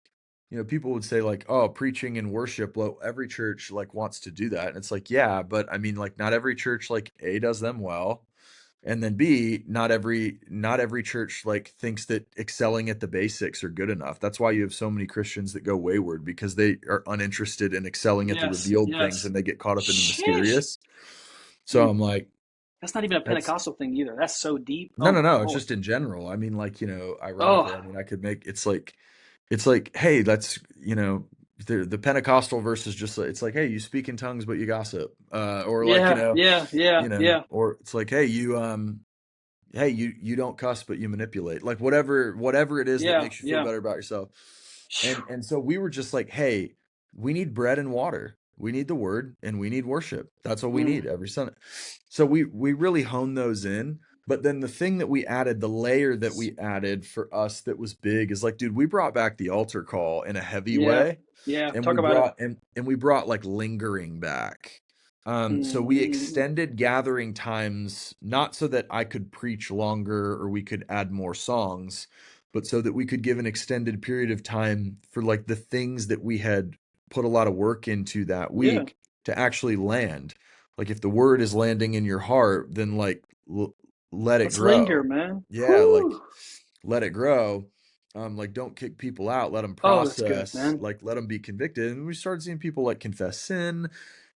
people would say like, oh, preaching and worship, well, every church like wants to do that. And it's like, yeah, but I mean, like not every church like A does them well. And then B, not every church like thinks that excelling at the basics are good enough. That's why you have so many Christians that go wayward, because they are uninterested in excelling at the Yes. revealed things, Yes. and they get caught up in the Sheesh. mysterious. So Mm. I'm like, That's not even a that's Pentecostal thing either. That's so deep. no, Oh no, my no. It's Lord. just in general. I mean, like, Oh, ironically, I mean, I could make it's like, hey, that's, the Pentecostal versus just like, it's like, hey, you speak in tongues, but you gossip. Or like, yeah, yeah, yeah, yeah, or it's like, hey, you don't cuss, but you manipulate. Like whatever it is that yeah, makes you feel yeah. better about yourself. Phew. And so we were just like, hey, we need bread and water. We need the word and we need worship. That's what we Mm, need every Sunday. So we really honed those in. But then the thing that we added, the layer that we added for us that was big, is like, dude, we brought back the altar call in a heavy yeah, way. yeah. And we Talk about it. brought like lingering back. So we Mm, extended gathering times, not so that I could preach longer or we could add more songs, but so that we could give an extended period of time for like the things that we had put a lot of work into that yeah. week to actually land. Like if the word is landing in your heart, then like let it Let's linger, grow. man. Yeah, like Whew. let it grow. Like don't kick people out, let them Oh, that's good, process, man. like let them be convicted. And we started seeing people like confess sin,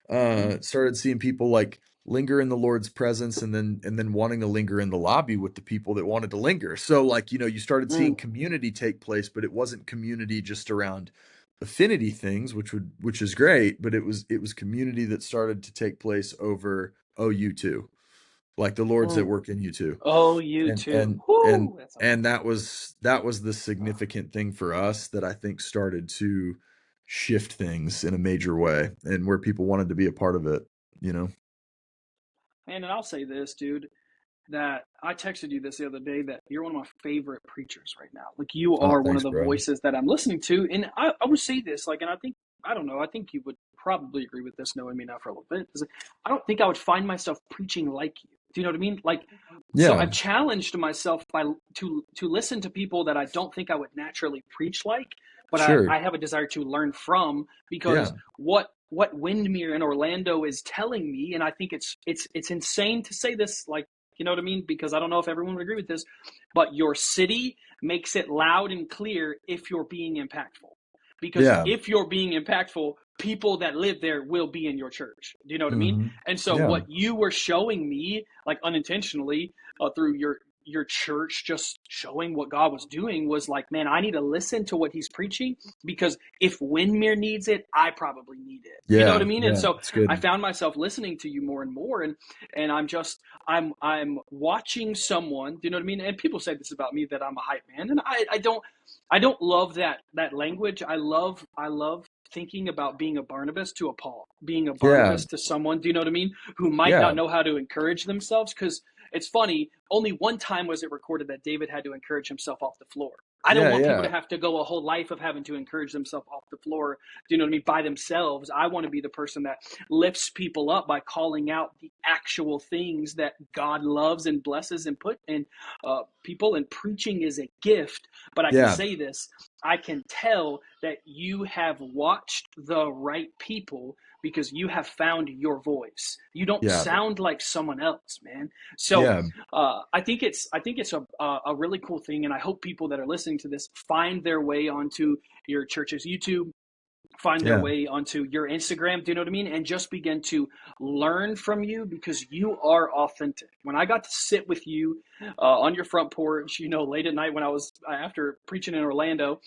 Hmm. started seeing people like linger in the Lord's presence, and then wanting to linger in the lobby with the people that wanted to linger. So like, you started seeing Mm, community take place, but it wasn't community just around affinity things, which is great, but it was community that started to take place over, oh, you too, like the Lord's at mm. work in you too. Oh, you and too. and and Whoo, that's and amazing. that was the significant thing for us that I think started to shift things in a major way, and where people wanted to be a part of it. Man, and I'll say this, dude, that I texted you this the other day that you're one of my favorite preachers right now. Like you Oh, are one of thanks, the bro. voices that I'm listening to. And I would say this, like, and I think, I don't know, I think you would probably agree with this knowing me now for a little bit. Is I don't think I would find myself preaching like you. Do you know what I mean? Like, so Yeah, I've challenged myself to listen to people that I don't think I would naturally preach like, but sure. I have a desire to learn from, Yeah, because what Windermere in Orlando is telling me, and I think it's insane to say this, like, you know what I mean? Because I don't know if everyone would agree with this, but your city makes it loud and clear if you're being impactful. Because yeah. if you're being impactful, people that live there will be in your church. Do you know what I mean? Hmm. And so Yeah, what you were showing me, like unintentionally, through your church, just showing what God was doing, was like, man, I need to listen to what he's preaching, because if Windermere needs it, I probably need it. You know what I yeah, mean? And yeah. so It's I good. found myself listening to you more and more, and I'm watching someone. Do you know what I mean? And people say this about me, that I'm a hype man, and I don't love that language. I love thinking about being a Barnabas to a Paul, being a Yeah, Barnabas to someone. Do you know what I mean? Who might yeah. not know how to encourage themselves, because it's funny. Only one time was it recorded that David had to encourage himself off the floor. I don't Yeah, want people yeah, to have to go a whole life of having to encourage themselves off the floor, do you know what I mean, by themselves. I want to be the person that lifts people up by calling out the actual things that God loves and blesses and put in people. And preaching is a gift. But I can yeah, say this, I can tell that you have watched the right people because you have found your voice. You don't yeah, sound like someone else, man. So yeah, I think it's a really cool thing, and I hope people that are listening to this find their way onto your church's YouTube, find their yeah, way onto your Instagram. Do you know what I mean? And just begin to learn from you because you are authentic. When I got to sit with you on your front porch, late at night when I was after preaching in Orlando,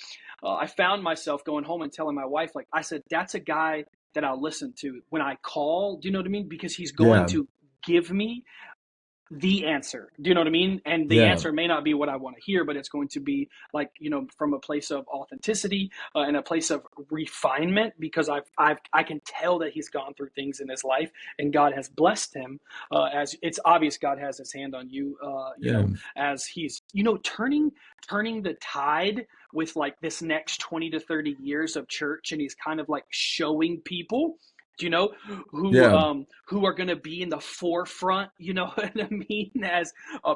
I found myself going home and telling my wife, like I said, that's a guy that I'll listen to when I call. Do you know what I mean? Because he's going yeah, to give me the answer. Do you know what I mean? And the yeah, answer may not be what I want to hear, but it's going to be like, from a place of authenticity and a place of refinement, because I can tell that he's gone through things in his life and God has blessed him. As it's obvious, God has his hand on you, yeah, as he's, turning the tide with like this next 20 to 30 years of church. And he's kind of like showing people, do you know, yeah, who are going to be in the forefront, you know what I mean, as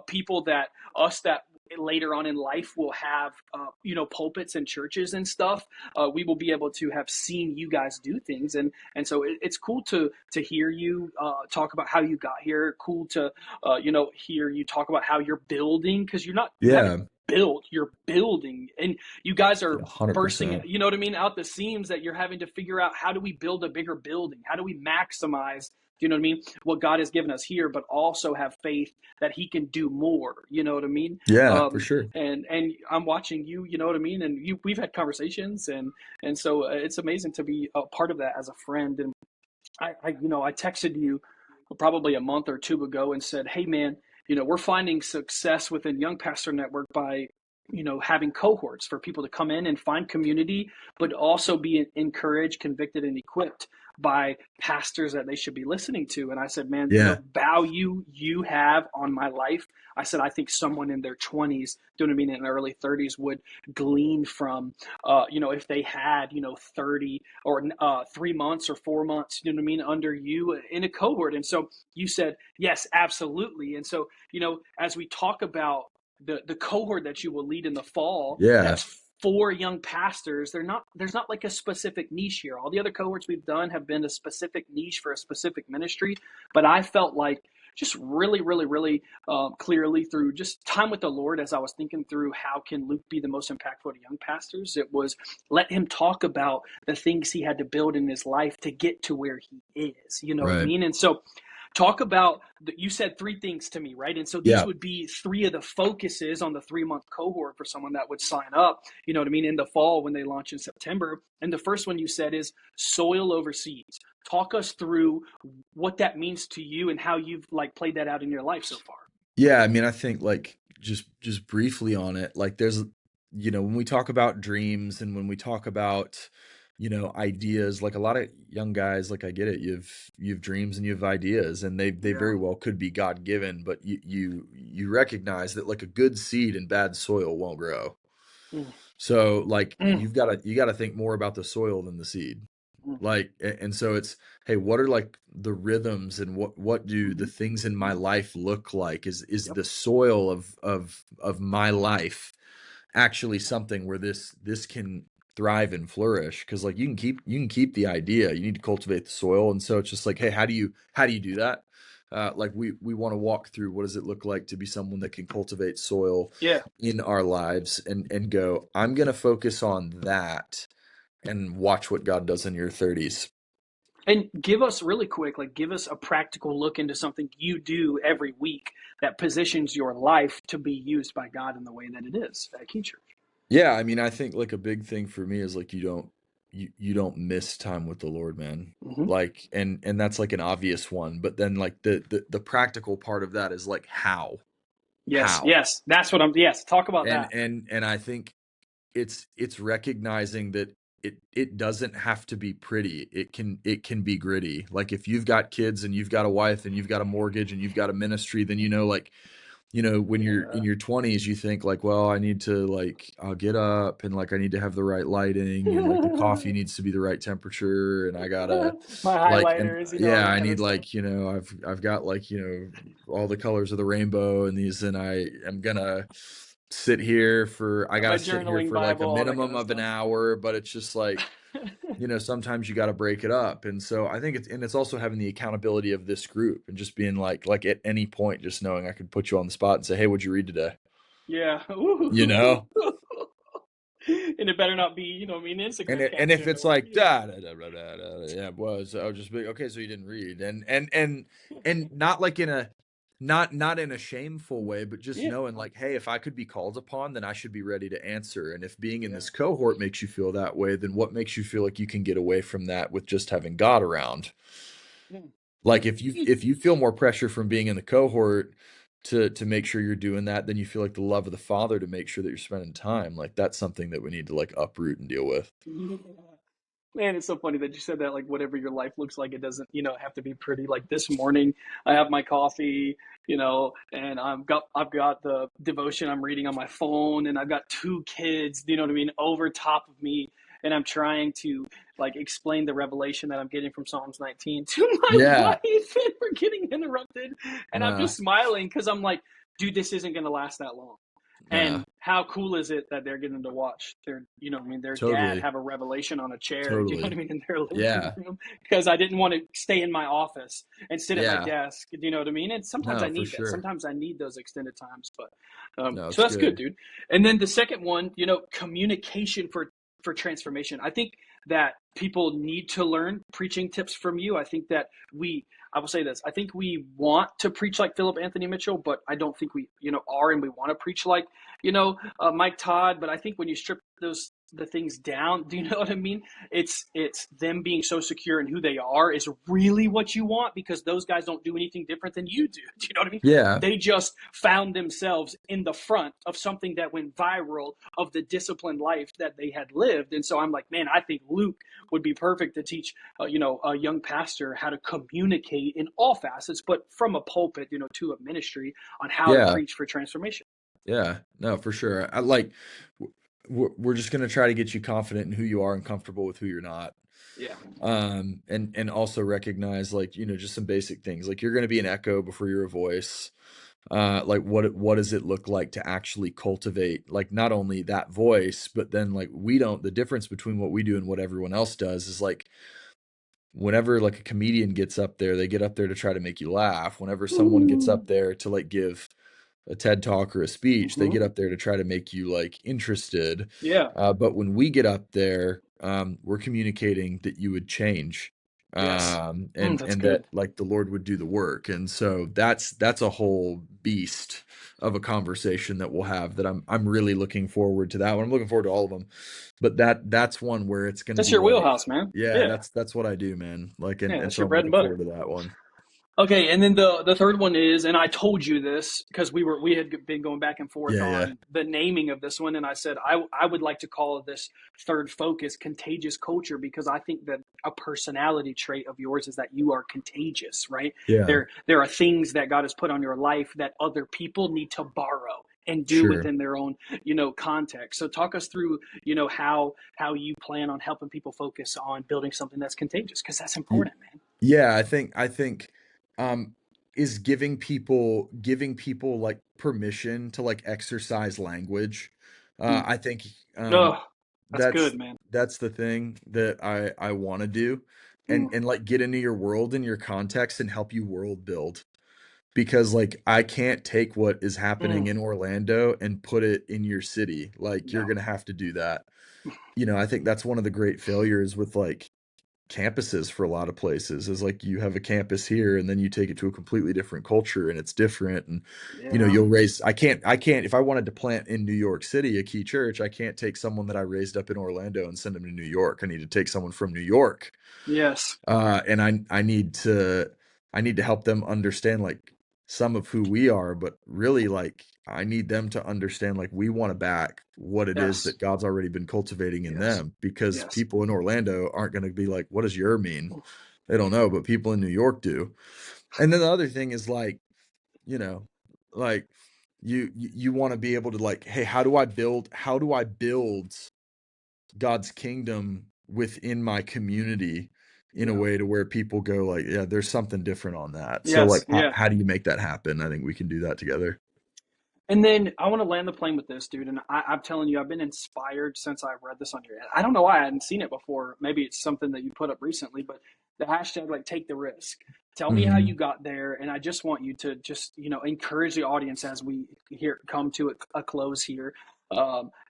people that later on in life will have, pulpits and churches and stuff. We will be able to have seen you guys do things, and so it's cool to hear you talk about how you got here. Cool to hear you talk about how you're building, because you haven't yeah, built, you're building, and you guys are yeah, 100%. bursting, you know what I mean, out the seams, that you're having to figure out, how do we build a bigger building? How do we maximize, you know what I mean, what God has given us here, but also have faith that he can do more, you know what I mean? Yeah, for Um, sure. and I'm watching you, you know what I mean? And we've had conversations, and so it's amazing to be a part of that as a friend. And I texted you probably a month or two ago and said, hey man, we're finding success within Young Pastor Network by, having cohorts for people to come in and find community, but also be encouraged, convicted, and equipped by pastors that they should be listening to. And I said, man, the Yeah, value you have on my life, I said, I think someone in their 20s, do you know what I mean, in their early 30s would glean from, if they had, 30 or 3 months or 4 months, you know what I mean, under you in a cohort. And so you said, yes, absolutely. And so, as we talk about the cohort that you will lead in the fall, yeah, that's for young pastors. There's not like a specific niche here. All the other cohorts we've done have been a specific niche for a specific ministry, but I felt like just really, really, really clearly through just time with the Lord, as I was thinking through how can Luke be the most impactful to young pastors, it was let him talk about the things he had to build in his life to get to where he is. You know what I right. mean? And so talk about you said three things to me, right? And so these Yeah, would be three of the focuses on the 3-month cohort for someone that would sign up, you know what I mean, in the fall when they launch in September. And the first one you said is soil over seeds. Talk us through what that means to you and how you've like played that out in your life so far. yeah. I mean, I think like just briefly on it, like there's, when we talk about dreams and when we talk about, ideas, like a lot of young guys, like I get it. You have dreams and you have ideas, and they Yeah. very well could be God given, but you recognize that like a good seed in bad soil won't grow. Mm, So like mm, you gotta think more about the soil than the seed. Like, and so it's, hey, what are like the rhythms and what do the mm, things in my life look like? Is yep. the soil of my life actually something where this can thrive and flourish? Because like you can keep the idea, you need to cultivate the soil. And so it's just like, hey, how do you do that? Like we want to walk through, what does it look like to be someone that can cultivate soil Yeah. in our lives, and go, I'm gonna focus on that and watch what God does in your 30s. And give us really quick, like give us a practical look into something you do every week that positions your life to be used by God in the way that it is at Quay Church. Yeah, I mean, I think like a big thing for me is like you don't miss time with the Lord, man. Mm-hmm. Like, and that's like an obvious one, but then like the practical part of that is like Yes, how. yes, that's what I'm. Yes, talk about And that. and and I think it's recognizing that it doesn't have to be pretty. It can be gritty. Like if you've got kids and you've got a wife and you've got a mortgage and you've got a ministry, then like when you're in Yeah. your 20s, you think like, well, I need to like, I'll get up and like I need to have the right lighting and like the coffee needs to be the right temperature and I gotta My like, and highlighters, all yeah, that I kind of need stuff. like, I've got like, all the colors of the rainbow and these, and I am gonna sit here for, I Got my gotta sit here journaling for like a Bible, all that kind minimum of of an stuff. hour, but it's just like, sometimes you got to break it up. And so I think it's also having the accountability of this group and just being like at any point, just knowing I could put you on the spot and say, hey, what'd you read today? Yeah. You know? And it better not be, And Instagram and if caption it's or, like da da da da da, da yeah, it was, I'll just be okay. So you didn't read, and not like in a not in a shameful way, but just yeah, knowing like, hey, if I could be called upon, then I should be ready to answer. And if being in yeah. this cohort makes you feel that way, then what makes you feel like you can get away from that with just having God around? Yeah. Like if you feel more pressure from being in the cohort to make sure you're doing that, then you feel like the love of the Father to make sure that you're spending time. Like that's something that we need to like uproot and deal with. Yeah. Man, it's so funny that you said that. Like, whatever your life looks like, it doesn't, have to be pretty. Like this morning, I have my coffee, and I've got the devotion I'm reading on my phone, and I've got two kids, you know what I mean, over top of me, and I'm trying to like explain the revelation that I'm getting from Psalms 19 to my Yeah. wife, and we're getting interrupted, and I'm Nah, just smiling because I'm like, dude, this isn't gonna last that long. nah, And how cool is it that they're getting to watch their dad totally, have a revelation on a chair, totally. in their living Yeah, room? Because I didn't want to stay in my office and sit at my yeah. desk, you know what I mean? And sometimes No, I for need that. sure. Sometimes I need those extended times. But No, so it's that's good, good. dude. And then the second one, communication for transformation. I think that people need to learn preaching tips from you. I will say this. I think we want to preach like Philip Anthony Mitchell, but I don't think we, are, and we want to preach like, Mike Todd. But I think when you strip the things down, do you know what I mean? It's them being so secure in who they are is really what you want, because those guys don't do anything different than you do. Do you know what I mean? Yeah, They just found themselves in the front of something that went viral, of the disciplined life that they had lived. And so I'm like, man, I think Luke would be perfect to teach, a young pastor how to communicate in all facets, but from a pulpit, to a ministry, on how to yeah, preach for transformation. yeah. No, for sure. I like, we're just gonna try to get you confident in who you are and comfortable with who you're not. Yeah. And also recognize like, just some basic things. Like you're gonna be an echo before you're a voice. Like what does it look like to actually cultivate like not only that voice, but then like the difference between what we do and what everyone else does is like whenever like a comedian gets up there, they get up there to try to make you laugh. Whenever someone gets up there to like give a TED talk or a speech, they Mm-hmm. get up there to try to make you like interested. Yeah. But when we get up there, we're communicating that you would change, Yes. That's and that good. like the Lord would do the work. And so that's a whole beast of a conversation that we'll have that I'm really looking forward to that one. I'm looking forward to all of them, but that's one where it's going to That's be your like, wheelhouse, man. yeah, Yeah. that's what I do, man. Like, Yeah. and That's so your I'm bread and looking butter. forward to that one. Okay, and then the third one is, and I told you this because we had been going back and forth Yeah, yeah, on the naming of this one, and I said I would like to call this third focus contagious culture, because I think that a personality trait of yours is that you are contagious, right? yeah, There are things that God has put on your life that other people need to borrow and do sure. within their own, context. So talk us through, how you plan on helping people focus on building something that's contagious, because that's Y- important, man. Yeah, I think um is giving people like permission to like exercise language. Mm. I think Oh, that's that's good, man. that's the thing that I want to do, Mm, and like get into your world and your context and help you world build, because like I can't take what is happening mm, in Orlando and put it in your city. Like you're no. going to have to do that. I think that's one of the great failures with like campuses for a lot of places is like you have a campus here and then you take it to a completely different culture and it's different. And Yeah. you'll raise I can't if I wanted to plant in New York City a Key Church, I can't take someone that I raised up in Orlando and send them to New York. I need to take someone from New York, Yes. and I need to help them understand like some of who we are, but really like I need them to understand like we want to back what it is Yes. that God's already been cultivating in Yes. them, because Yes. people in Orlando aren't going to be like, what does your mean? They don't know, but people in New York do. And then the other thing is like, you know, like you want to be able to like, hey, how do I build God's kingdom within my community in a Yeah. way to where people go like, yeah, there's something different on that. So like, Yes. Yeah. how do you make that happen? I think we can do that together. And then I want to land the plane with this, dude. And I'm telling you, I've been inspired since I read this on your. I don't know why I hadn't seen it before. Maybe it's something that you put up recently, but the hashtag like take the risk. Tell me how you Hmm. got there, and I just want you to just encourage the audience as we here come to a close here.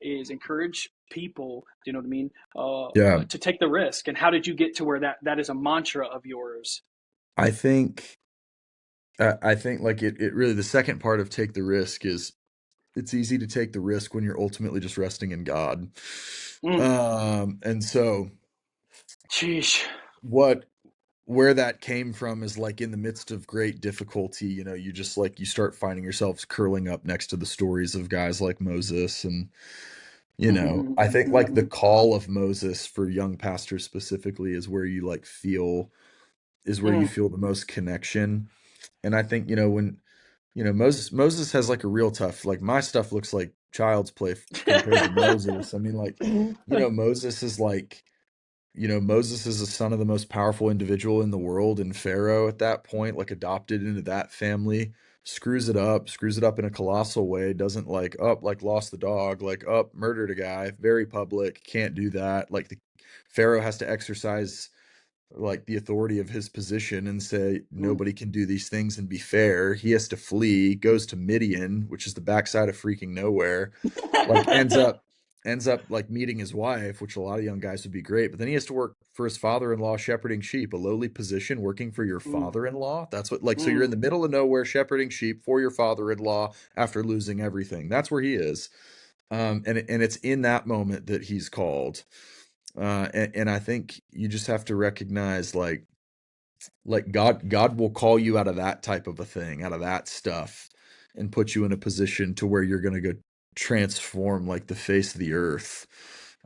Is encourage people. Do you know what I mean? Yeah. To take the risk. And how did you get to where that is a mantra of yours? I think, I think like it really, the second part of take the risk is it's easy to take the risk when you're ultimately just resting in God. Mm, And so sheesh. what where that came from is like in the midst of great difficulty, you just like you start finding yourselves curling up next to the stories of guys like Moses. And I think like the call of Moses for young pastors specifically is where you like feel is where you Mm. feel the most connection. And I think, when Moses has like a real tough, like my stuff looks like child's play compared to Moses. I mean, like, Moses is like, Moses is the son of the most powerful individual in the world, and Pharaoh at that point, like adopted into that family, screws it up in a colossal way, doesn't like up, like lost the dog, like up, murdered a guy, very public, can't do that. Like the Pharaoh has to exercise like the authority of his position and say Mm. nobody can do these things and be fair. He has to flee, goes to Midian, which is the backside of freaking nowhere, like ends up like meeting his wife, which a lot of young guys would be great, but then he has to work for his father-in-law shepherding sheep, a lowly position, working for your Mm. father-in-law. That's what, like, so you're in Mm. the middle of nowhere shepherding sheep for your father-in-law after losing everything. That's where he is. And it's in that moment that he's called. And I think you just have to recognize like God will call you out of that type of a thing, out of that stuff, and put you in a position to where you're going to go transform like the face of the earth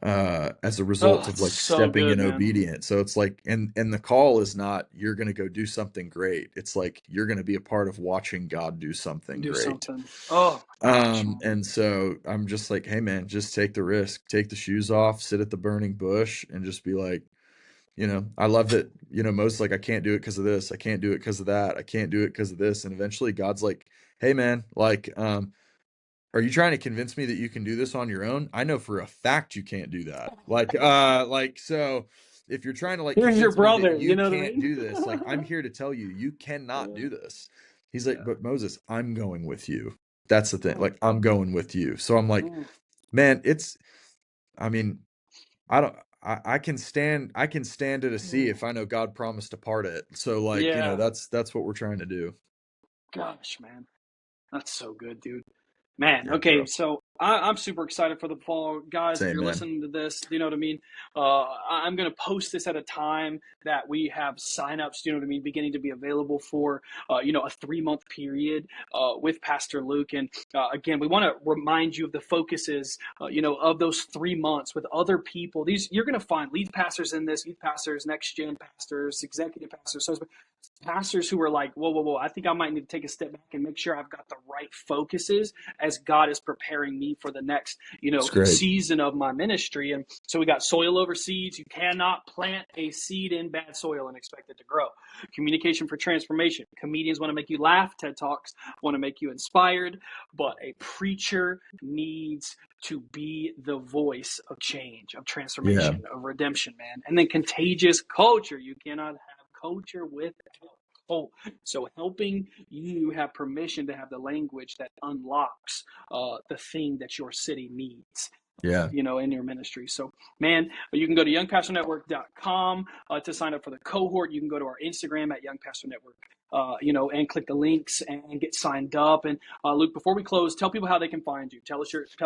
as a Oh, result of it's like so stepping good, in man. obedience. So it's like, and the call is not you're going to go do something great. It's like you're going to be a part of watching God do something Do great. something. Oh my gosh, man. And so I'm just like, hey man, just take the risk, take the shoes off, sit at the burning bush, and just be like, I love that, most like, I can't do it because of this. I can't do it because of that. I can't do it because of this. And eventually God's like, hey man, like, are you trying to convince me that you can do this on your own? I know for a fact you can't do that. So if you're trying to like Here's your convince me that brother. You you know what I can't mean? do this, like, I'm here to tell you, you cannot Yeah. do this. He's like, Yeah. but Moses, I'm going with you. That's the thing. Mm. Like, I'm going with you. So I'm like, Mm. man, I mean, I don't I can stand at a sea if I know God promised to part it. So like, Yeah. that's what we're trying to do. Gosh, man. That's so good, dude. Man, Yeah, okay, bro. so I'm super excited for the fall. Guys, if Same, you're man. listening to this, you know what I mean? I'm going to post this at a time that we have signups, you know what I mean, beginning to be available for, a 3-month period with Pastor Luke. And again, we want to remind you of the focuses, of those 3 months with other people. You're going to find lead pastors in this, youth pastors, next gen pastors, executive pastors, so pastors who are like, whoa, whoa, whoa, I think I might need to take a step back and make sure I've got the right focuses as God is preparing me for the next, It's great. season of my ministry. And so we got soil over seeds. You cannot plant a seed in bad soil and expect it to grow. Communication for transformation. Comedians want to make you laugh. TED Talks want to make you inspired. But a preacher needs to be the voice of change, of Yeah. transformation, of redemption, man. And then contagious culture. You cannot have culture without hope. So helping you have permission to have the language that unlocks the thing that your city needs. Yeah. In your ministry. So, man, you can go to youngpastornetwork.com to sign up for the cohort. You can go to our Instagram at Young Pastor Network, and click the links and get signed up. And Luke, before we close, tell people how they can find you. Tell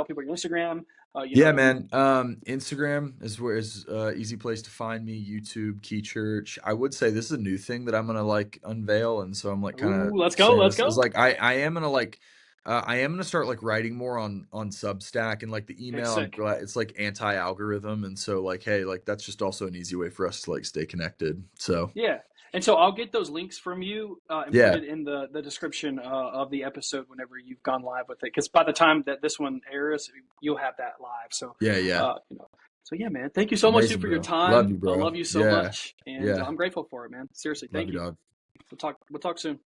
people your Instagram. You know Yeah, what I mean? man. Instagram is easy place to find me. YouTube, Quay Church. I would say this is a new thing that I'm gonna like unveil, and so I'm like kind of Ooh, let's go, saying let's this is go. like I am gonna start like writing more on Substack, and like the Okay, email. I'm sick. glad it's like anti-algorithm, and so like, hey, like that's just also an easy way for us to like stay connected. So Yeah. And so I'll get those links from you and put Yeah. it in the description of the episode whenever you've gone live with it. Because by the time that this one airs, you'll have that live. So, Yeah. Yeah. So yeah, man. Thank you so much, dude, Amazing, for your bro. Love time. you, I bro. love you so Yeah. much, and Yeah. I'm grateful for it, man. Seriously, Love thank you, you. dog. We'll talk soon.